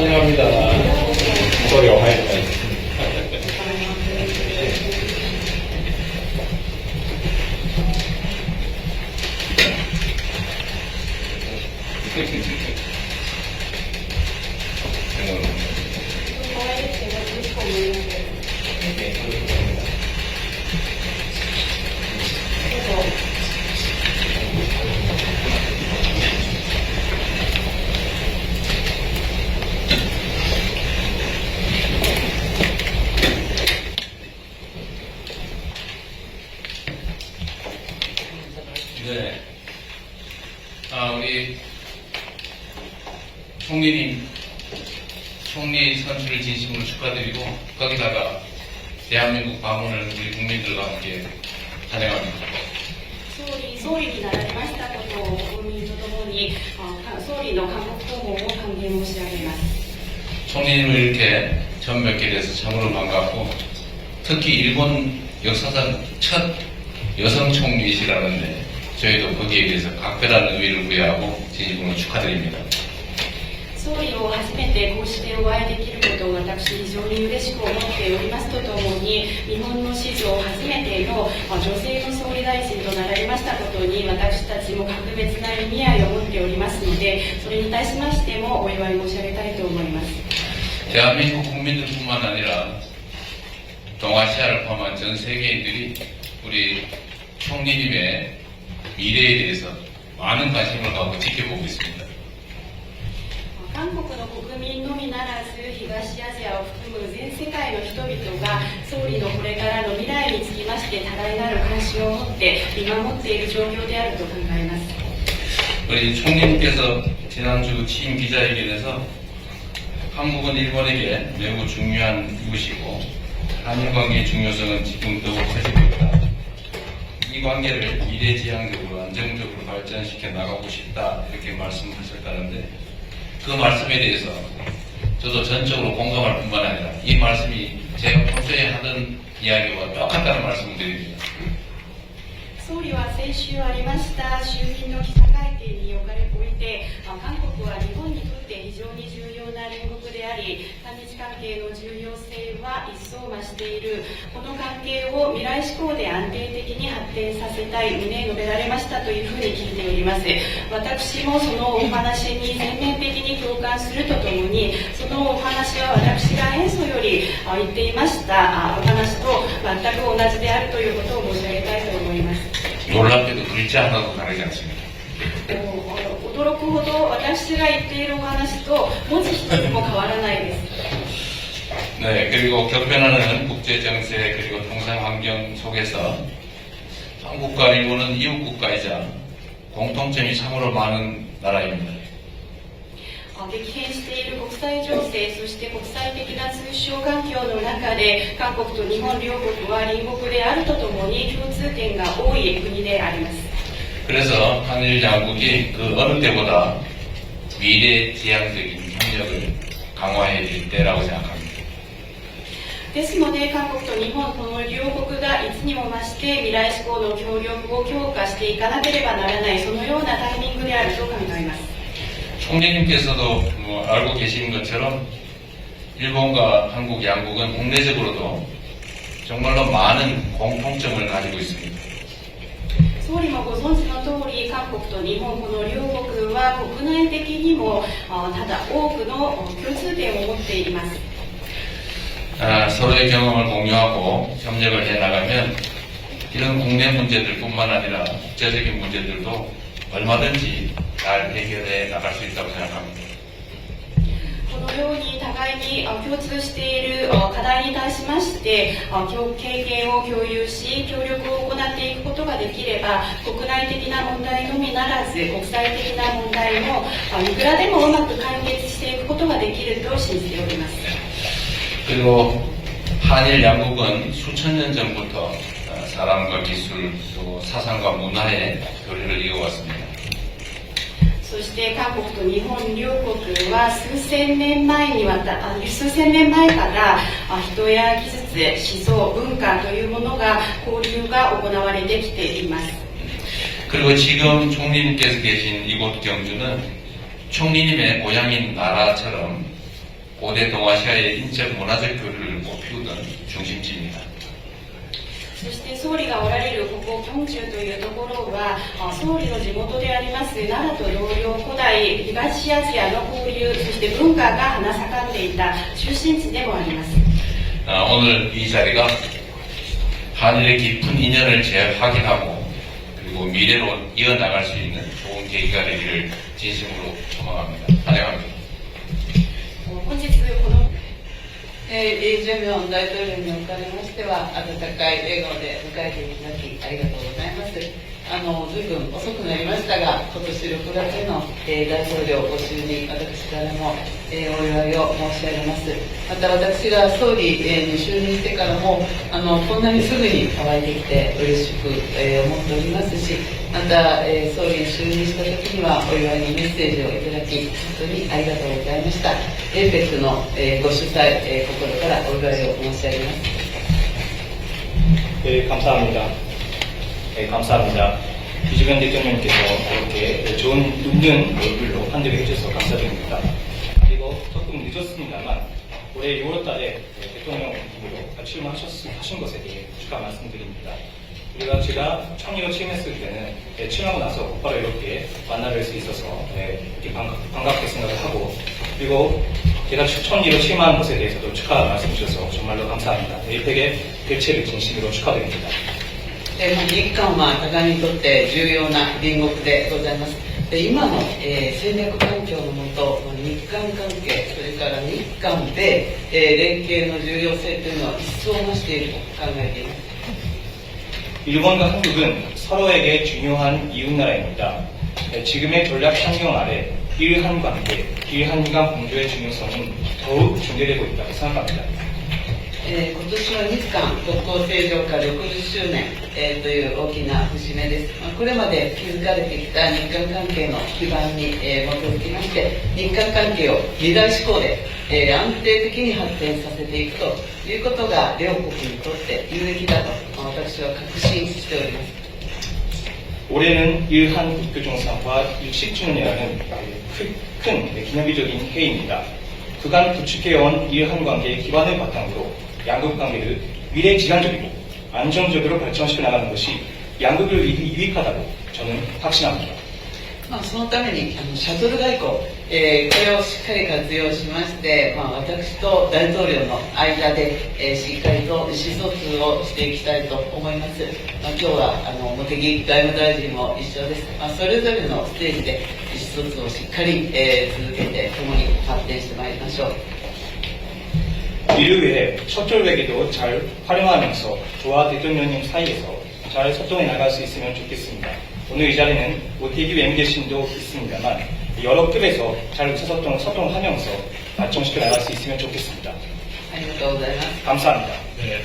환영합니다. 목소리 어마이가 네. 우리 총리님, 총리 선출을 진심으로 축하드리고, 거기다가 대한민국 방문을 우리 국민들과 함께 환영합니다. 総理になられましたことを国民とともに総理の韓国訪問を歓迎申し上げます。 총리님을 이렇게 처음 뵙게 돼서 참으로 반갑고, 특히 일본 역사상 첫 여성 총리시라는데 저희도 거기에 대해서 각별한 의미를 부여하고 진심으로 축하드립니다. 総理を初めてこうしてお会いできることを私非常に嬉しく思っておりますとともに、日本の史上初めての女性の総理大臣となられましたことに私たちも格別な意味合いを持っておりますので、それに対しましてもお祝い申し上げたいと思います。 대한민국 국민들뿐만 아니라 동아시아를 포함한 전 세계인들이 우리 총리님의 미래에 대해서 많은 관심을 갖고 지켜보고 있습니다. 韓国の国民のみならず東アジアを含む全世界の人々が総理のこれからの未来につきまして多大なる関心を持って見守っている状況であると考えます。 우리 총리님께서 지난주 취임 기자회견에서 한국은 일본에게 매우 중요한 이웃이고 한일 관계의 중요성은 지금 더욱 커지고 있다. 이 관계를 미래지향적으로 안정적으로 발전시켜 나가고 싶다 이렇게 말씀하셨다는데 그 말씀에 대해서 저도 전적으로 공감할 뿐만 아니라 이 말씀이 제가 평소에 하던 이야기와 똑같다는 말씀을 드립니다. 総理は先週ありました衆議院の記者会見において、韓国は日本にとって非常に重要な隣国であり、韓日関係の重要性は一層増している。この関係を未来志向で安定的に発展させたい旨述べられましたというふうに聞いております。私もそのお話に全面的に共感するとともに、そのお話は私が演奏より言っていましたお話と全く同じであるということを申し上げたいと思います。 놀랍게도 글자 하나도 다르지 않습니다. 驚くほど私が言っているお話と文字一つも変わらないです。 네, 그리고 격변하는 국제 정세 그리고 통상 환경 속에서 한국과 일본은 이웃 국가이자 공통점이 참으로 많은 나라입니다. 激変している国際情勢、そして国際的な通商環境の中で韓国と日本両国は隣国であるとともに共通点が多い国であります。 그래서 한일 양국이 그 어느 때보다 미래지향적인 협력을 강화해야 될 때라고 생각합니다. ですので韓国と日本この両国がいつにも増して未来志向の協力を強化していかなければならないそのようなタイミングであると考えます。 총리님께서도 알고 계시는 것처럼 일본과 한국 양국은 국내적으로도 정말로 많은 공통점을 가지고 있습니다. 総理もご存知の通り、韓国と日本この両国は国内的にもただ多くの共通点を持っています。 서로의 경험을 공유하고 협력을 해나가면 이런 국내 문제들뿐만 아니라 국제적인 문제들도 얼마든지 잘 해결해 나갈 수 있다고 생각합니다. このように互いに共通している課題に対しまして経験を共有し協力を行っていくことができれば国内的な問題のみならず国際的な問題もいくらでもうまく解決していくことができると信じております。 그리고 한일 양국은 수천 년 전부터 사람과 기술 또 사상과 문화의 교류를 이어왔습니다. そして韓国と日本両国は数千年前から人や技術、思想、文化というものが交流が行われてきています。 그리고 지금 총리님께서 계신 이곳 경주는 총리님의 고향인 나라처럼 고대 동아시아의 인적 문화적 교류를 꽃피우던 중심지입니다. そして総理がおられるここ京中というところは総理の地元であります奈良と同様古代東アジアの交流そして文化が花盛んでいた中心地でもあります。 오늘 이 자리가 한일의 깊은 인연을 재확인하고 그리고 미래로 이어나갈 수 있는 좋은 계기가 되기를 진심으로 소망합니다. 환영합니다. 本日このイ・ジェミョン大統領におかれましては、温かい笑顔で迎えていただきありがとうございます。ずいぶん遅くなりましたが、今年6月の、大統領ご就任、私からも、お祝いを申し上げます。また私が総理、に就任してからも、こんなにすぐにお会いできて嬉しく、思っておりますし、また、総理に就任した時にはお祝いのメッセージをいただき、本当にありがとうございました。APECの、ご主催、心からお祝いを申し上げます。 감사합니다. 감사합니다. 이재명 대통령께서 이렇게 좋은 웃는 얼굴로 환대를 해주셔서 감사드립니다. 그리고 조금 늦었습니다만 올해 6월달에 대통령으로 출마하신 것에 대해 축하 말씀드립니다. 우리가 제가 청리로 취임했을 때는 취임하고 나서 곧바로 이렇게 만나뵐 수 있어서 이렇게 반갑게 생각을 하고 그리고 제가 청리로 취임한 것에 대해서도 축하 말씀 주셔서 정말로 감사합니다. APEC의 개최를 진심으로 축하드립니다. 日韓は互いにとって重要な隣国でございます。今の、戦略環境のもと、日韓関係、それから日韓米、連携の重要性というのは一層増していると考えています。 일본과 한국은 서로에게 중요한 이웃나라입니다. 지금의 전략 환경 아래 일한 관계, 일한 간 공조의 중요성은 더욱 중대되고 있다고 생각합니다. 今年は日韓国交正常化60周年、という大きな節目です。これまで築かれてきた日韓関係の基盤に、基づきまして、日韓関係を二大志向で、安定的に発展させていくということが両国にとって有益だと私は確信しております。 올해는 일한 국교 정상화 60주년이라는 큰 기념비적인 해입니다. 그간 구축해온 일한 관계의 기반을 바탕으로 양국 관계를 미래지향적이고 안정적으로 발전시켜 나가는 것이 양국을 유익하다고 저는 확신합니다. そのためにシャトル外交、これをしっかり活用しまして、私と大統領の間で、しっかりと意思疎通をしていきたいと思います。今日は茂木外務大臣も一緒です。それぞれのステージで意思疎通をしっかり、続けて共に発展してまいりましょう。 이를 위해 첫절외기도 잘 활용하면서 저와 대통령님 사이에서 잘 소통해 나갈 수 있으면 좋겠습니다. 오늘 이 자리는 모태기 외무대신도 있습니다만 여러 급에서 잘 의사소통하면서 발전시켜 나갈 수 있으면 좋겠습니다.ありがとうございます。 감사합니다. 네.